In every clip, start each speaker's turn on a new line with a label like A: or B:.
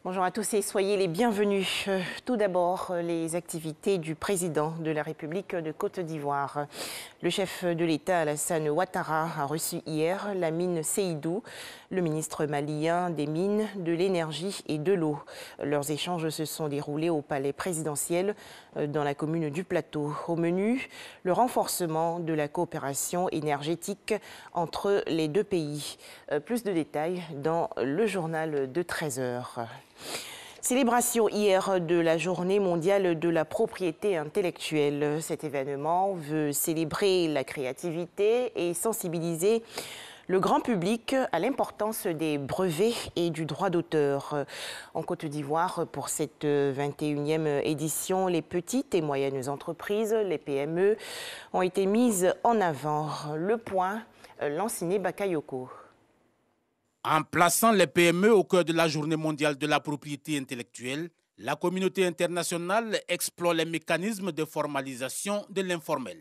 A: Bonjour à tous et soyez les bienvenus. Tout d'abord, les activités du président de la République de Côte d'Ivoire. Le chef de l'État, Alassane Ouattara, a reçu hier Lamine Seydou, le ministre malien des Mines, de l'Énergie et de l'Eau. Leurs échanges se sont déroulés au palais présidentiel dans la commune du Plateau. Au menu, le renforcement de la coopération énergétique entre les deux pays. Plus de détails dans le journal de 13 h. Célébration hier de la Journée mondiale de la propriété intellectuelle. Cet événement veut célébrer la créativité et sensibiliser le grand public à l'importance des brevets et du droit d'auteur. En Côte d'Ivoire, pour cette 21e édition, les petites et moyennes entreprises, les PME, ont été mises en avant. Le point, Lanciné Bakayoko.
B: En plaçant les PME au cœur de la Journée mondiale de la propriété intellectuelle, la communauté internationale explore les mécanismes de formalisation de l'informel.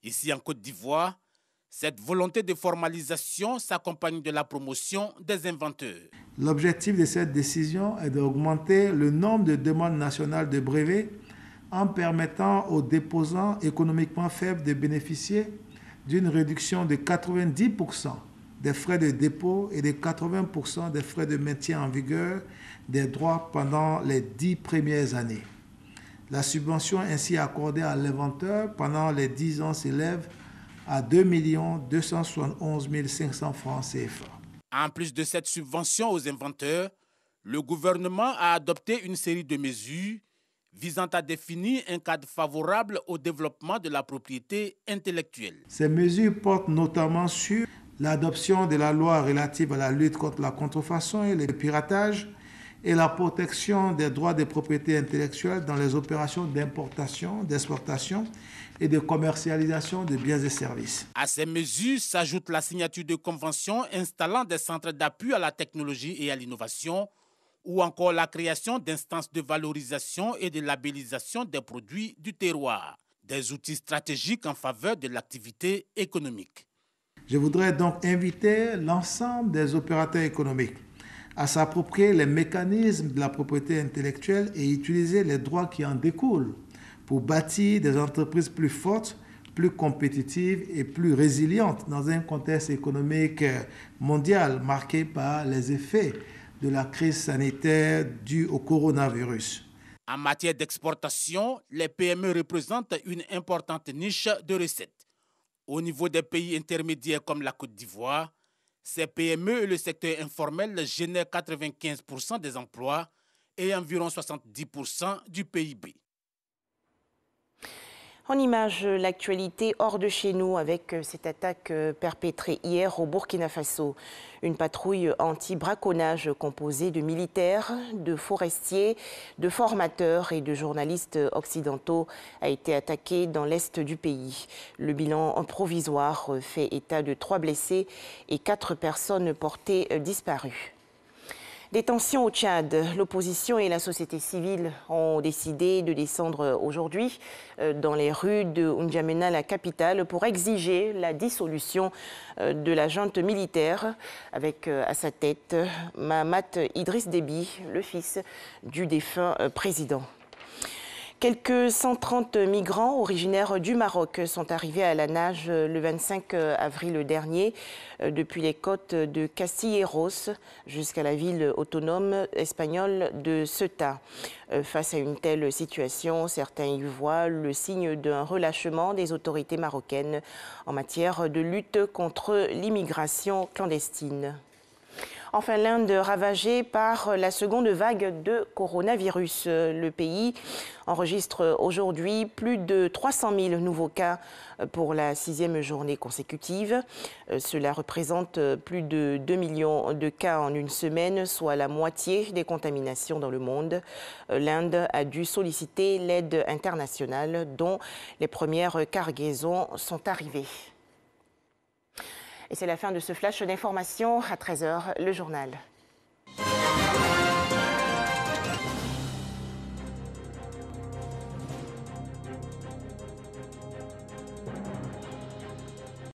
B: Ici en Côte d'Ivoire, cette volonté de formalisation s'accompagne de la promotion des inventeurs.
C: L'objectif de cette décision est d'augmenter le nombre de demandes nationales de brevets en permettant aux déposants économiquement faibles de bénéficier d'une réduction de 90% des frais de dépôt et de 80% des frais de maintien en vigueur des droits pendant les 10 premières années. La subvention ainsi accordée à l'inventeur pendant les 10 ans s'élève à 2 271 500 francs CFA.
B: En plus de cette subvention aux inventeurs, le gouvernement a adopté une série de mesures visant à définir un cadre favorable au développement de la propriété intellectuelle.
C: Ces mesures portent notamment sur l'adoption de la loi relative à la lutte contre la contrefaçon et le piratage et la protection des droits de propriété intellectuelle dans les opérations d'importation, d'exportation et de commercialisation de biens et services.
B: À ces mesures s'ajoute la signature de conventions installant des centres d'appui à la technologie et à l'innovation ou encore la création d'instances de valorisation et de labellisation des produits du terroir, des outils stratégiques en faveur de l'activité économique.
C: Je voudrais donc inviter l'ensemble des opérateurs économiques à s'approprier les mécanismes de la propriété intellectuelle et utiliser les droits qui en découlent pour bâtir des entreprises plus fortes, plus compétitives et plus résilientes dans un contexte économique mondial marqué par les effets de la crise sanitaire due au coronavirus.
B: En matière d'exportation, les PME représentent une importante niche de recettes. Au niveau des pays intermédiaires comme la Côte d'Ivoire, ces PME et le secteur informel génèrent 95% des emplois et environ 70% du PIB.
A: En image, l'actualité hors de chez nous avec cette attaque perpétrée hier au Burkina Faso. Une patrouille anti-braconnage composée de militaires, de forestiers, de formateurs et de journalistes occidentaux a été attaquée dans l'est du pays. Le bilan provisoire fait état de 3 blessés et 4 personnes portées disparues. Des tensions au Tchad, l'opposition et la société civile ont décidé de descendre aujourd'hui dans les rues de N'Djamena, la capitale, pour exiger la dissolution de la junte militaire avec à sa tête Mahamat Idriss Déby, le fils du défunt président. Quelques 130 migrants originaires du Maroc sont arrivés à la nage le 25 avril dernier depuis les côtes de Castilleros jusqu'à la ville autonome espagnole de Ceuta. Face à une telle situation, certains y voient le signe d'un relâchement des autorités marocaines en matière de lutte contre l'immigration clandestine. Enfin, l'Inde ravagée par la seconde vague de coronavirus. Le pays enregistre aujourd'hui plus de 300 000 nouveaux cas pour la 6e journée consécutive. Cela représente plus de 2 millions de cas en une semaine, soit la moitié des contaminations dans le monde. L'Inde a dû solliciter l'aide internationale dont les premières cargaisons sont arrivées. Et c'est la fin de ce flash d'information. À 13 h, le journal.